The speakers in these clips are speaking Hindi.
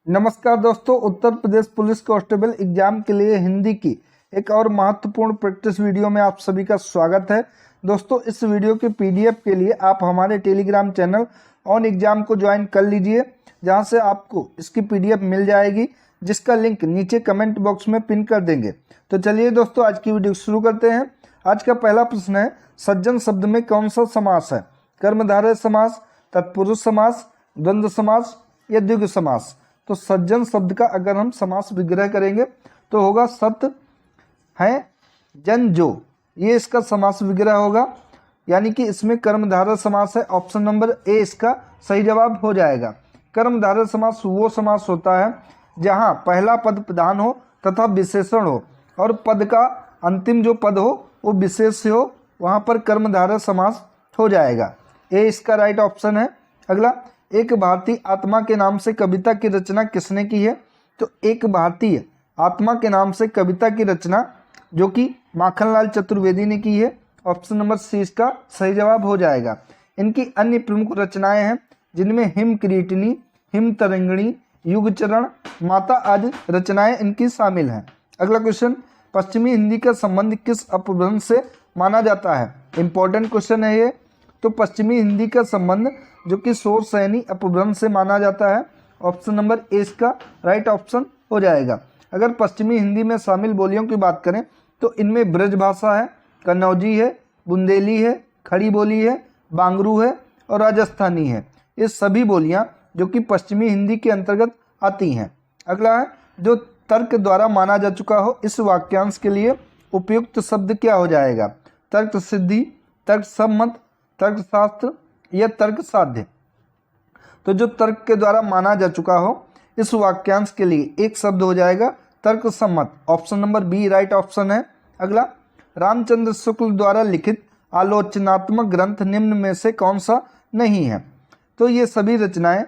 नमस्कार दोस्तों, Uttar Pradesh police constable exam के लिए हिंदी की एक और महत्वपूर्ण प्रैक्टिस वीडियो में आप सभी का स्वागत है। दोस्तों, इस वीडियो के पीडीएफ के लिए आप हमारे टेलीग्राम चैनल ऑन एग्जाम को ज्वाइन कर लीजिए, जहां से आपको इसकी पीडीएफ मिल जाएगी, जिसका लिंक नीचे कमेंट बॉक्स में पिन कर देंगे। तो चलिए दोस्तों, आज की वीडियो शुरू करते हैं। आज का पहला प्रश्न है, सज्जन शब्द में कौन सा समास है? कर्मधारय समास, तत्पुरुष समास, द्वंद्व समास या द्विगु समास? तो सज्जन शब्द का अगर हम समास विग्रह करेंगे तो होगा सत है जन जो, ये इसका समास विग्रह होगा, यानी कि इसमें कर्मधारय समास है। ऑप्शन नंबर ए इसका सही जवाब हो जाएगा। कर्मधारय समास वो समास होता है जहां पहला पद प्रधान हो तथा विशेषण हो और पद का अंतिम जो पद हो वो विशेष से हो, वहां पर कर्मधारय समास हो जाएगा। ए इसका राइट ऑप्शन है। अगला, एक भारतीय आत्मा के नाम से कविता की रचना किसने की है? तो एक भारतीय आत्मा के नाम से कविता की रचना जो कि माखनलाल चतुर्वेदी ने की है। ऑप्शन नंबर सी इसका सही जवाब हो जाएगा। इनकी अन्य प्रमुख रचनाएं हैं जिनमें हिम किरीटिनी, हिम तरंगिणी, युगचरण, माता आदि रचनाएं इनकी शामिल हैं। अगला क्वेश्चन, पश्चिमी हिंदी का संबंध किस अपभ्रंश से माना जाता है? इंपॉर्टेंट क्वेश्चन है ये। तो पश्चिमी हिंदी का संबंध जो कि शोर सैनी अपभ्रंश से माना जाता है। ऑप्शन नंबर ए इसका राइट ऑप्शन हो जाएगा। अगर पश्चिमी हिंदी में शामिल बोलियों की बात करें तो इनमें ब्रज भाषा है, कन्नौजी है, बुंदेली है, खड़ी बोली है, बांगरू है और राजस्थानी है। ये सभी बोलियां जो कि पश्चिमी हिंदी के अंतर्गत आती हैं। अगला है, जो तर्क द्वारा माना जा चुका हो इस वाक्यांश के लिए उपयुक्त शब्द क्या हो जाएगा? तर्क सिद्धि, तर्क सम्मत, तर्क शास्त्र या तर्क साध्य? तो जो तर्क के द्वारा माना जा चुका हो इस वाक्यांश के लिए एक शब्द हो जाएगा तर्क सम्मत। Option number B right option है। अगला, रामचंद्र शुक्ल द्वारा लिखित आलोचनात्मक ग्रंथ निम्न में से कौन सा नहीं है? तो ये सभी रचनाएं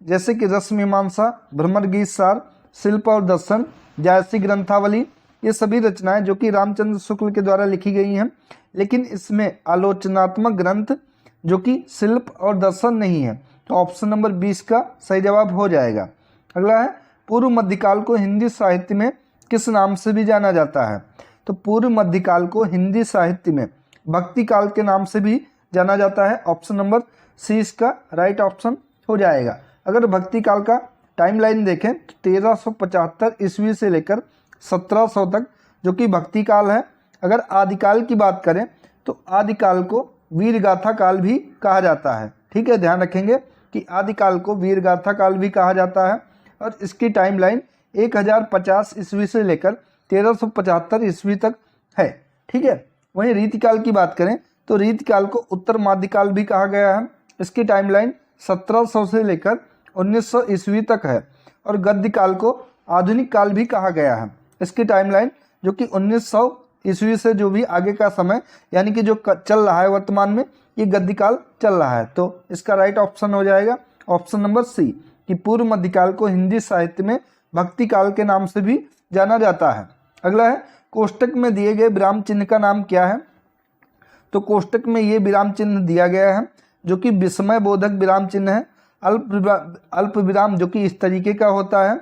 जैसे कि रस मीमांसा, भ्रमर गीत सार, शिल्प और दर्शन, जायसी ग्रंथावली, ये सभी रचनाएं जो कि रामचंद्र शुक्ल के द्वारा लिखी गई हैं, लेकिन इसमें आलोचनात्मक ग्रंथ जो कि शिल्प और दर्शन नहीं है। तो ऑप्शन नंबर 20 का सही जवाब हो जाएगा। अगला है, पूर्व मध्यकाल को हिंदी साहित्य में किस नाम से भी जाना जाता है? तो पूर्व मध्यकाल को हिंदी साहित्य में भक्ति काल के नाम से भी जाना जाता है। ऑप्शन नंबर सी इसका राइट ऑप्शन हो जाएगा। अगर भक्ति काल का टाइमलाइन देखें तो 1375 ईस्वी से लेकर 1700 तक जो कि भक्ति काल है। अगर आदिकाल की बात करें तो आदिकाल को वीर गाथा काल भी कहा जाता है। ठीक है, ध्यान रखेंगे कि आदिकाल को वीर गाथा काल भी कहा जाता है और इसकी टाइमलाइन 1050 ईस्वी से लेकर 1375 ईस्वी तक है। ठीक है, वहीं रीतिकाल की बात करें तो रीतिकाल को उत्तर माध्यकाल भी कहा गया है। इसकी टाइमलाइन 1700 से लेकर 1900 ईस्वी तक है और गद्यकाल को आधुनिक काल भी कहा गया है। इसकी टाइमलाइन जो कि 1900 ईस्वी से जो भी आगे का समय यानी कि जो चल रहा है वर्तमान में, ये गद्यकाल चल रहा है। तो इसका राइट ऑप्शन हो जाएगा ऑप्शन नंबर सी कि पूर्व मध्यकाल को हिंदी साहित्य में भक्ति काल के नाम से भी जाना जाता है। अगला है, कोष्टक में दिए गए विराम चिन्ह का नाम क्या है? तो कोष्टक में ये विराम चिन्ह दिया गया है जो कि विस्मय बोधक विराम चिन्ह है। अल्प विराम जो कि इस तरीके का होता है,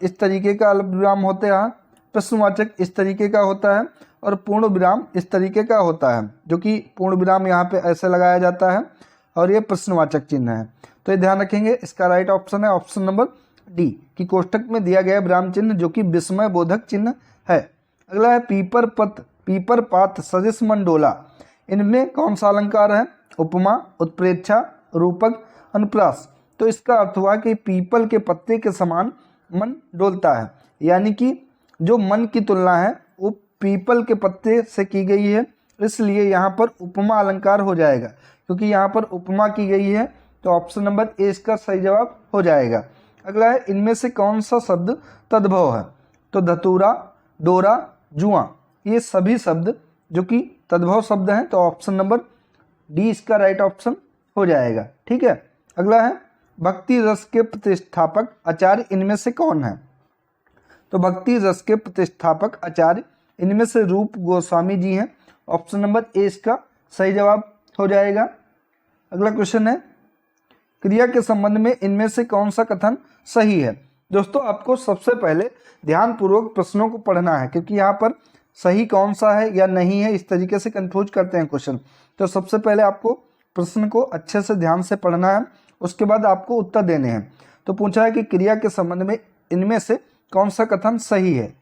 इस तरीके का अल्प विराम होते हैं। प्रश्नवाचक इस तरीके का होता है और पूर्ण विराम इस तरीके का होता है, जो कि पूर्ण विराम यहाँ पे ऐसे लगाया जाता है और ये प्रश्नवाचक चिन्ह है। तो ये ध्यान रखेंगे, इसका राइट ऑप्शन है ऑप्शन नंबर डी कि कोष्टक में दिया गया विराम चिन्ह जो कि विस्मय बोधक चिन्ह है। अगला है, पीपर पात सदिश मंडोला, इनमें कौन सा अलंकार है? उपमा, उत्प्रेक्षा, रूपक, अनुप्रास। तो इसका अर्थ हुआ कि पीपल के पत्ते के समान मन डोलता है, यानी कि जो मन की तुलना है वो पीपल के पत्ते से की गई है, इसलिए यहाँ पर उपमा अलंकार हो जाएगा। क्योंकि यहाँ पर उपमा की गई है तो ऑप्शन नंबर ए इसका सही जवाब हो जाएगा। अगला है, इनमें से कौन सा शब्द तद्भव है? तो धतूरा, डोरा, जुआ, ये सभी शब्द जो कि तद्भव शब्द हैं, तो ऑप्शन नंबर डी इसका राइट ऑप्शन हो जाएगा। ठीक है, अगला है, भक्ति रस के प्रतिष्ठापक आचार्य इनमें से कौन है? तो भक्ति रस के प्रतिष्ठापक आचार्य इनमें से रूप गोस्वामी जी हैं। ऑप्शन नंबर ए इसका सही जवाब हो जाएगा। अगला क्वेश्चन है, क्रिया के संबंध में इनमें से कौन सा कथन सही है। दोस्तों आपको सबसे पहले ध्यानपूर्वक प्रश्नों को पढ़ना है, क्योंकि यहाँ पर सही कौन सा है या नहीं है इस तरीके से कंफ्यूज करते हैं क्वेश्चन। तो सबसे पहले आपको प्रश्न को अच्छे से ध्यान से पढ़ना है, उसके बाद आपको उत्तर देने हैं। तो पूछा है कि क्रिया के संबंध में इनमें से कौन सा कथन सही है।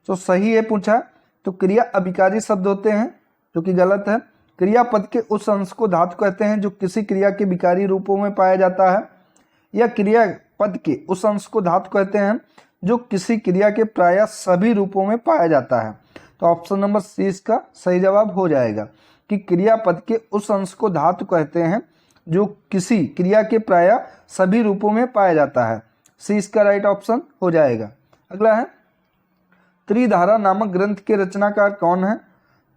तो सही है पूछा, तो क्रिया अभिकारी शब्द होते हैं, जो कि गलत है। क्रियापद के उस अंश को धातु कहते हैं जो किसी क्रिया के विकारी रूपों में पाया जाता है, या क्रियापद के उस अंश को धातु कहते हैं जो किसी क्रिया के प्रायः सभी रूपों में पाया जाता है। तो ऑप्शन नंबर सी इसका सही जवाब हो जाएगा कि क्रियापद के उस अंश को धातु कहते हैं जो किसी क्रिया के प्रायः सभी रूपों में पाया जाता है। सी इसका राइट ऑप्शन हो जाएगा। अगला है त्रिधारा नामक ग्रंथ के रचनाकार कौन है।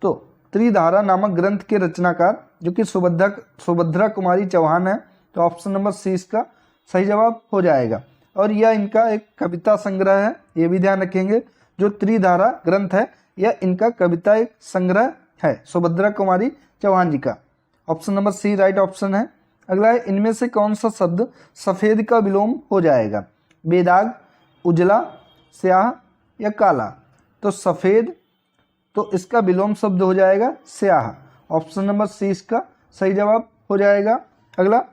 तो त्रिधारा नामक ग्रंथ के रचनाकार जो कि सुभद्रा कुमारी चौहान है। तो ऑप्शन नंबर सी इसका सही जवाब हो जाएगा। और यह इनका एक कविता संग्रह है, ये भी ध्यान रखेंगे। जो त्रिधारा ग्रंथ है यह इनका कविता एक संग्रह है, सुभद्रा कुमारी चौहान जी का। Option number C right option है। अगला है इनमें से कौन सा शब्द सफ़ेद का विलोम हो जाएगा। बेदाग, उजला, स्याह या काला। तो सफ़ेद, तो इसका विलोम शब्द हो जाएगा स्याह। ऑप्शन नंबर सी इसका सही जवाब हो जाएगा। अगला,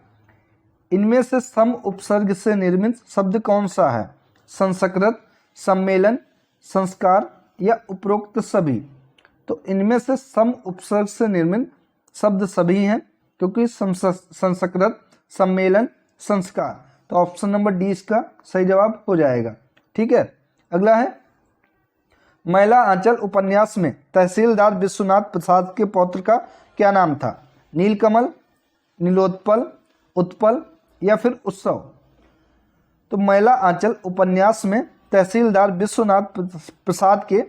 इनमें से सम उपसर्ग से निर्मित शब्द कौन सा है। संस्कृत, सम्मेलन, संस्कार या उपरोक्त सभी। तो इनमें से सम उपसर्ग से निर्मित शब्द सभी हैं, क्योंकि संस्कृत, सम्मेलन, संस्कार। तो ऑप्शन नंबर डी इसका सही जवाब हो जाएगा। ठीक है। अगला है मैला आंचल उपन्यास में तहसीलदार विश्वनाथ प्रसाद के पौत्र का क्या नाम था। नीलकमल, नीलोत्पल, उत्पल या फिर उत्सव। तो मैला आंचल उपन्यास में तहसीलदार विश्वनाथ प्रसाद के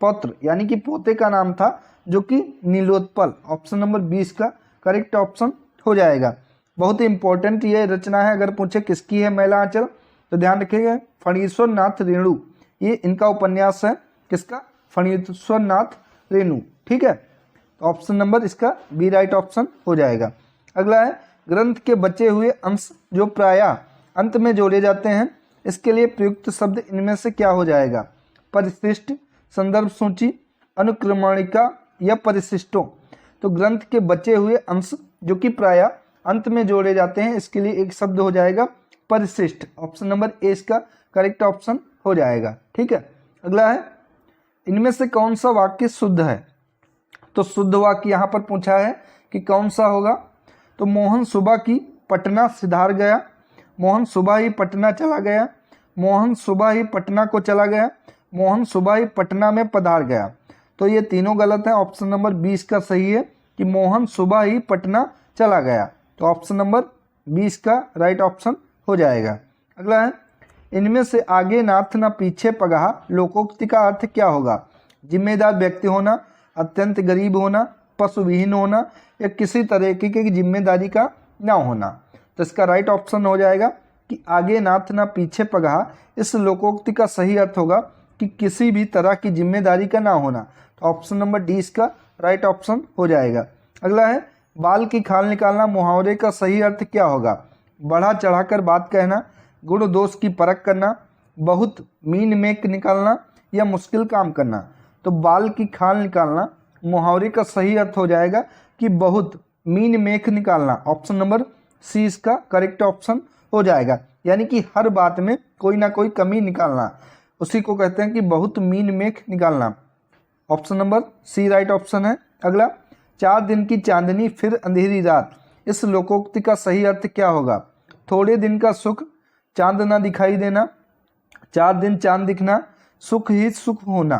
पौत्र यानी कि पोते का नाम था जो कि नीलोत्पल। ऑप्शन नंबर 20 का करेक्ट ऑप्शन हो जाएगा। बहुत ही इंपॉर्टेंट ये रचना है। अगर पूछे किसकी है मैला आंचल तो ध्यान रखिएगा फणीश्वर नाथ रेणु, ये इनका उपन्यास है। किसका? फणीश्वर नाथ रेणु। ठीक है। तो ऑप्शन नंबर इसका बी राइट ऑप्शन हो जाएगा। अगला है ग्रंथ के बचे हुए अंश जो प्रायः अंत में जोड़े जाते हैं, इसके लिए प्रयुक्त शब्द इनमें से क्या हो जाएगा। परिशिष्ट, संदर्भ सूची, अनुक्रमणिका या परिशिष्टों। तो ग्रंथ के बचे हुए अंश जो कि प्रायः अंत में जोड़े जाते हैं, इसके लिए एक शब्द हो जाएगा परिशिष्ट। ऑप्शन नंबर ए इसका करेक्ट ऑप्शन हो जाएगा। ठीक है। अगला है इनमें से कौन सा वाक्य शुद्ध है। तो शुद्ध वाक्य यहाँ पर पूछा है कि कौन सा होगा। तो मोहन सुबह की पटना सिधार गया, मोहन सुबह ही पटना चला गया, मोहन सुबह ही पटना को चला गया, मोहन सुबह ही पटना में पधार गया। तो ये तीनों गलत हैं। ऑप्शन नंबर 20 का सही है कि मोहन सुबह ही पटना चला गया। तो ऑप्शन नंबर 20 का राइट ऑप्शन हो जाएगा। अगला है इनमें से आगे नाथ ना पीछे पगहा लोकोक्ति का अर्थ क्या होगा। जिम्मेदार व्यक्ति होना, अत्यंत गरीब होना, पशुविहीन होना या किसी तरीके की जिम्मेदारी का ना होना। तो इसका राइट ऑप्शन हो जाएगा कि आगे नाथ ना पीछे पगहा। इस लोकोक्ति का सही अर्थ होगा कि किसी भी तरह की जिम्मेदारी का ना होना। तो ऑप्शन नंबर डी इसका राइट ऑप्शन हो जाएगा। अगला है बाल की खाल निकालना मुहावरे का सही अर्थ क्या होगा। बढ़ा चढ़ाकर बात कहना, गुण दोष की परख करना, बहुत मीन मेक निकालना या मुश्किल काम करना। तो बाल की खाल निकालना मुहावरे का सही अर्थ हो जाएगा कि बहुत मीन मेक निकालना। ऑप्शन नंबर सी इसका करेक्ट ऑप्शन हो जाएगा। यानी कि हर बात में कोई ना कोई कमी निकालना, उसी को कहते हैं कि बहुत मीन मेक निकालना। Option number C right option है। अगला 4 दिन की चांदनी फिर अंधेरी रात। इस लोकोक्ति का सही अर्थ क्या होगा। थोड़े दिन का सुख, चांद ना दिखाई देना, 4 दिन चांद दिखना, सुख ही सुख होना।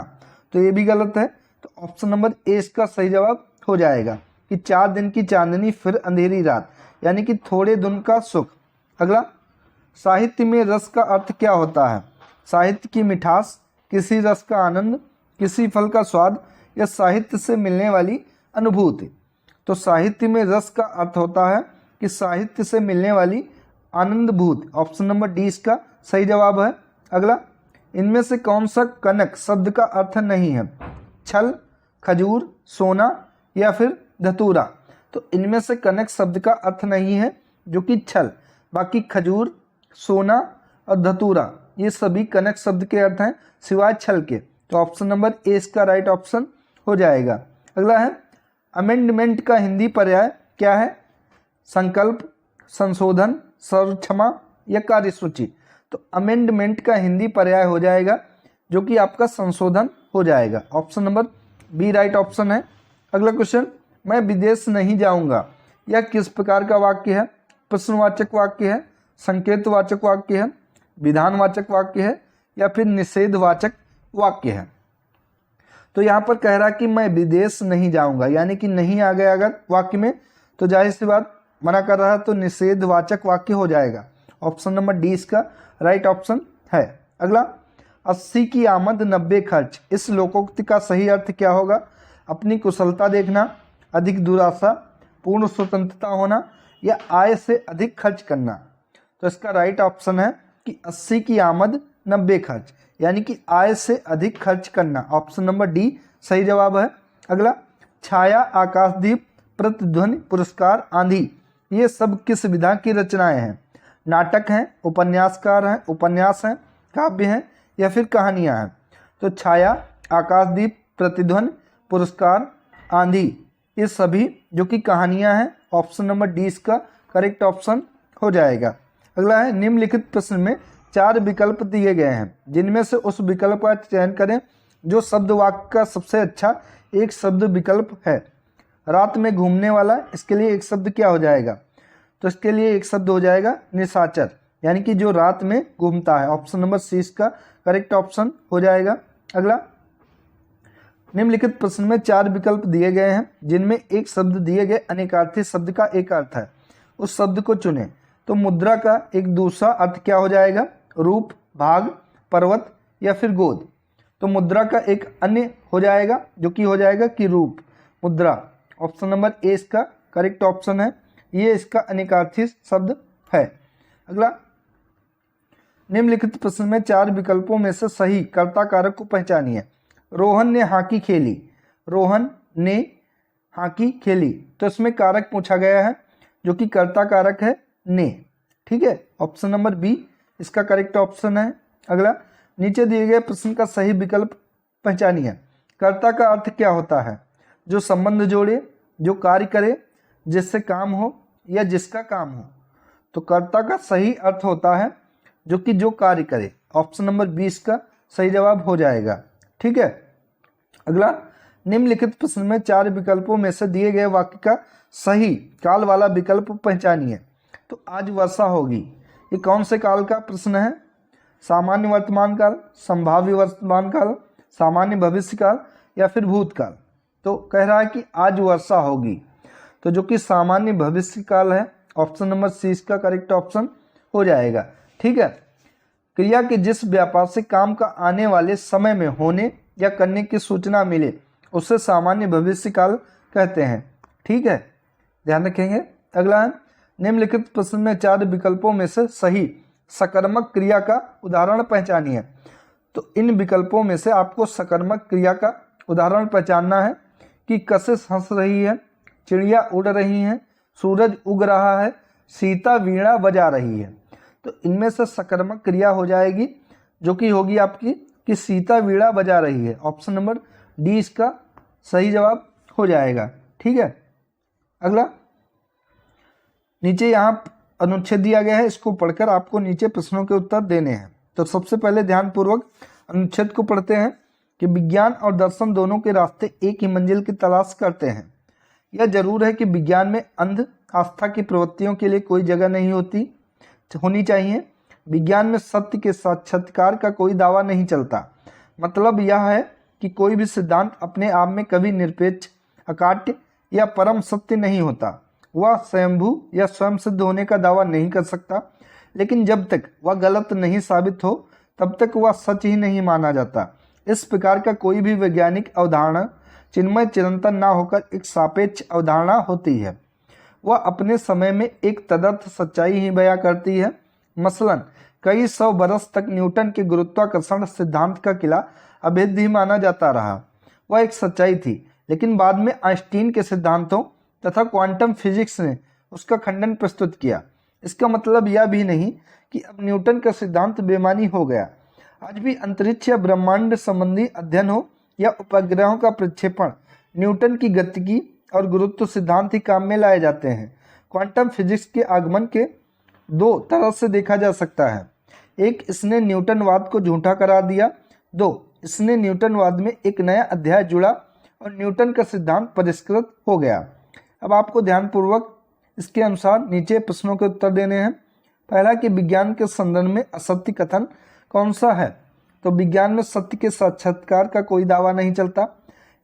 तो ये भी गलत है। तो ऑप्शन नंबर ए इसका सही जवाब हो जाएगा कि 4 दिन की चांदनी फिर अंधेरी रात, यानी कि थोड़े दिन का सुख। अगला साहित्य में रस का अर्थ क्या होता है। साहित्य की मिठास, किसी रस का आनंद, किसी फल का स्वाद या साहित्य से मिलने वाली अनुभूति। तो साहित्य में रस का अर्थ होता है कि साहित्य से मिलने वाली आनंदभूत। ऑप्शन नंबर डी इसका सही जवाब है। अगला इनमें से कौन सा कनक शब्द का अर्थ नहीं है। छल, खजूर, सोना या फिर धतूरा। तो इनमें से कनक शब्द का अर्थ नहीं है जो कि छल। बाकी खजूर, सोना और धतूरा ये सभी कनक शब्द के अर्थ हैं सिवाय छल के। तो ऑप्शन नंबर ए इसका राइट ऑप्शन हो जाएगा। अगला है अमेंडमेंट का हिंदी पर्याय क्या है? संकल्प, संशोधन, सर्वक्षमा या कार्यसूची। तो अमेंडमेंट का हिंदी पर्याय हो जाएगा जो कि आपका संशोधन हो जाएगा। Option number B right option है। अगला क्वेश्चन, मैं विदेश नहीं जाऊंगा, यह किस प्रकार का वाक्य है? प्रश्नवाचक वाक्य है, संकेतवाचक वाक्य है, विधानवाचक वाक्य है या फिर निषेधवाचक वाक्य है? तो यहाँ पर कह रहा कि मैं विदेश नहीं जाऊंगा, यानी कि नहीं आ गया अगर वाक्य में तो जाहिर सी बात मना कर रहा है, तो निषेधवाचक वाक्य हो जाएगा। ऑप्शन नंबर डी इसका राइट ऑप्शन है। अगला, 80 की आमद 90 खर्च, इस लोकोक्ति का सही अर्थ क्या होगा? अपनी कुशलता देखना, अधिक दुराशा, पूर्ण स्वतंत्रता होना या आय से अधिक खर्च करना। तो इसका राइट ऑप्शन है कि 80 की आमद 90 खर्च, यानी कि आय से अधिक खर्च करना। ऑप्शन नंबर डी सही जवाब है। अगला, छाया, आकाशदीप, प्रतिध्वनि, पुरस्कार, आंधी, ये सब किस विधा की रचनाएं हैं? नाटक हैं, उपन्यासकार हैं, उपन्यास हैं, काव्य हैं या फिर कहानियां हैं? तो छाया, आकाशदीप, प्रतिध्वनि, पुरस्कार, आंधी, ये सभी जो कि कहानियां हैं। ऑप्शन नंबर डी इसका करेक्ट ऑप्शन हो जाएगा। अगला है, निम्नलिखित प्रश्न में 4 विकल्प दिए गए हैं, जिनमें से उस विकल्प का चयन करें जो शब्द वाक्य का सबसे अच्छा एक शब्द विकल्प है। रात में घूमने वाला, इसके लिए एक शब्द क्या हो जाएगा? तो इसके लिए एक शब्द हो जाएगा निशाचर, यानी कि जो रात में घूमता है। ऑप्शन नंबर सी इसका करेक्ट ऑप्शन हो जाएगा। अगला, निम्नलिखित प्रश्न में 4 विकल्प दिए गए हैं, जिनमें एक शब्द दिए गए अनेकार्थी शब्द का एक अर्थ है, उस शब्द को चुनें। तो मुद्रा का एक दूसरा अर्थ क्या हो जाएगा? रूप, भाग, पर्वत या फिर गोद। तो मुद्रा का एक अन्य हो जाएगा जो कि हो जाएगा कि रूप, मुद्रा। ऑप्शन नंबर ए इसका करेक्ट ऑप्शन है, ये इसका अनेकार्थी शब्द है। अगला, निम्नलिखित प्रश्न में 4 विकल्पों में से सही कर्ता कारक को पहचानिए। रोहन ने हॉकी खेली, रोहन ने हॉकी खेली, तो इसमें कारक पूछा गया है जो कि कर्ता कारक है ने। ठीक है, ऑप्शन नंबर बी इसका करेक्ट ऑप्शन है। अगला, नीचे दिए गए प्रश्न का सही विकल्प पहचानिए। कर्ता का अर्थ क्या होता है? जो संबंध जोड़े, जो कार्य करे, जिससे काम हो या जिसका काम हो। तो कर्ता का सही अर्थ होता है जो कि जो कार्य करे। ऑप्शन नंबर 20 का सही जवाब हो जाएगा। ठीक है। अगला, निम्नलिखित प्रश्न में 4 विकल्पों में से दिए गए वाक्य का सही काल वाला विकल्प पहचानिए। तो आज वर्षा होगी, ये कौन से काल का प्रश्न है? सामान्य वर्तमान काल, संभाव्य वर्तमान काल, सामान्य भविष्य काल या फिर भूतकाल। तो कह रहा है कि आज वर्षा होगी, तो जो कि सामान्य भविष्य काल है। ऑप्शन नंबर सी इसका करेक्ट ऑप्शन हो जाएगा। ठीक है। क्रिया के जिस व्यापार से काम का आने वाले समय में होने या करने की सूचना मिले उसे सामान्य भविष्य काल कहते हैं। ठीक है, ध्यान रखेंगे। अगला है, निम्नलिखित प्रश्न में 4 विकल्पों में से सही सकर्मक क्रिया का उदाहरण पहचानिए। तो इन विकल्पों में से आपको सकर्मक क्रिया का उदाहरण पहचानना है कि कशिश हंस रही है, चिड़िया उड़ रही हैं, सूरज उग रहा है, सीता वीणा बजा रही है। तो इनमें से सकर्मक क्रिया हो जाएगी जो कि होगी आपकी कि सीता वीणा बजा रही है। ऑप्शन नंबर डी इसका सही जवाब हो जाएगा। ठीक है। अगला, नीचे यहाँ अनुच्छेद दिया गया है, इसको पढ़कर आपको नीचे प्रश्नों के उत्तर देने हैं। तो सबसे पहले ध्यानपूर्वक अनुच्छेद को पढ़ते हैं कि विज्ञान और दर्शन दोनों के रास्ते एक ही मंजिल की तलाश करते हैं। यह जरूर है कि विज्ञान में अंध आस्था की प्रवृत्तियों के लिए कोई जगह नहीं होनी चाहिए। विज्ञान में सत्य के साक्षात्कार का कोई दावा नहीं चलता। मतलब यह है कि कोई भी सिद्धांत अपने आप में कभी निरपेक्ष, अकाट्य या परम सत्य नहीं होता। वह स्वयंभू या स्वयं सिद्ध होने का दावा नहीं कर सकता, लेकिन जब तक वह गलत नहीं साबित हो तब तक वह सच ही नहीं माना जाता। इस प्रकार का कोई भी वैज्ञानिक अवधारणा चिन्मय चिरंतन ना होकर एक सापेक्ष अवधारणा होती है। वह अपने समय में एक तदर्थ सच्चाई ही बयां करती है। मसलन कई 100 बरस तक न्यूटन के गुरुत्वाकर्षण सिद्धांत का किला अभेद्य ही माना जाता रहा। वह एक सच्चाई थी, लेकिन बाद में आइंस्टीन के सिद्धांतों तथा क्वांटम फिजिक्स ने उसका खंडन प्रस्तुत किया। इसका मतलब यह भी नहीं कि अब न्यूटन का सिद्धांत बेमानी हो गया। आज भी अंतरिक्ष या ब्रह्मांड संबंधी अध्ययन हो या उपग्रहों का प्रक्षेपण, न्यूटन की गतिकी और गुरुत्व सिद्धांत ही काम में लाए जाते हैं। क्वांटम फिजिक्स के आगमन के दो तरह से देखा जा सकता है। एक, इसने न्यूटनवाद को झूठा करा दिया। दो, इसने न्यूटनवाद में एक नया अध्याय जुड़ा और न्यूटन का सिद्धांत परिष्कृत हो गया। अब आपको ध्यानपूर्वक इसके अनुसार नीचे प्रश्नों के उत्तर देने हैं। पहला कि विज्ञान के संदर्भ में असत्य कथन कौन सा है? तो विज्ञान में सत्य के साक्षात्कार का कोई दावा नहीं चलता।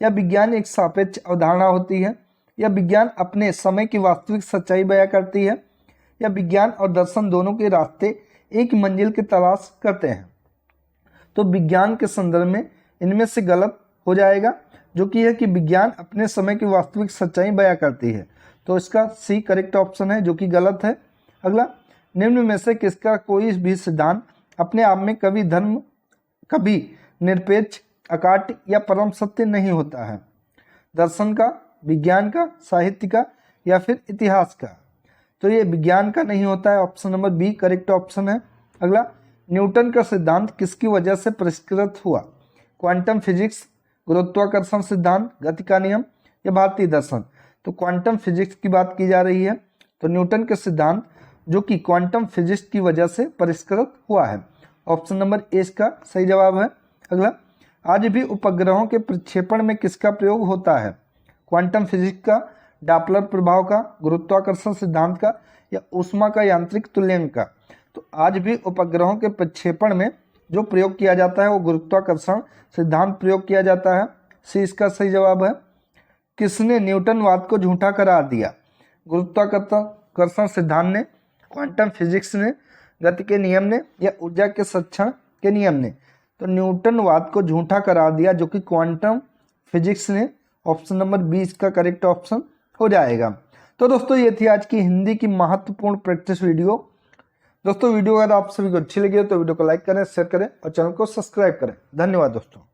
या विज्ञान एक सापेक्ष अवधारणा होती है। या विज्ञान अपने समय की वास्तविक सच्चाई बयां करती है। या विज्ञान और दर्शन दोनों के रास्ते एक मंजिल की तलाश करते हैं। तो विज्ञान के संदर्भ में इनमें से गलत हो जाएगा, जो कि है कि विज्ञान अपने समय की वास्तविक सच्चाई बयां करती है। तो इसका सी करेक्ट ऑप्शन है, जो कि गलत है। अगला, निम्न में से किसका कोई भी सिद्धांत अपने आप में कभी निरपेक्ष, अकाट्य या परम सत्य नहीं होता है? दर्शन का, विज्ञान का, साहित्य का या फिर इतिहास का? तो ये विज्ञान का नहीं होता है। Option number B correct option है। अगला, न्यूटन का सिद्धांत किसकी वजह से परिष्कृत हुआ? क्वांटम फिजिक्स, गुरुत्वाकर्षण सिद्धांत, गति का नियम या भारतीय दर्शन? तो क्वांटम फिजिक्स की बात की जा रही है। तो न्यूटन के सिद्धांत जो कि क्वांटम फिजिक्स की वजह से परिष्कृत हुआ है। ऑप्शन नंबर ए इसका सही जवाब है। अगला, आज भी उपग्रहों के प्रक्षेपण में किसका प्रयोग होता है? क्वांटम फिजिक्स का, डॉपलर प्रभाव का, गुरुत्वाकर्षण सिद्धांत का या ऊष्मा का यांत्रिक तुल्यंक का? तो आज भी उपग्रहों के प्रक्षेपण में जो प्रयोग किया जाता है वो गुरुत्वाकर्षण सिद्धांत प्रयोग किया जाता है। सी इसका सही जवाब है। किसने न्यूटनवाद को झूठा करार दिया? गुरुत्वाकर्षण सिद्धांत ने, क्वांटम फिजिक्स ने, गति के नियम ने या ऊर्जा के संरक्षण के नियम ने? तो न्यूटनवाद को झूठा करार दिया, जो कि क्वांटम फिजिक्स ने। ऑप्शन नंबर बी इसका करेक्ट ऑप्शन हो जाएगा। तो दोस्तों ये थी आज की हिंदी की महत्वपूर्ण प्रैक्टिस वीडियो। दोस्तों वीडियो अगर आप सभी को अच्छी लगी हो तो वीडियो को लाइक करें, शेयर करें और चैनल को सब्सक्राइब करें। धन्यवाद दोस्तों।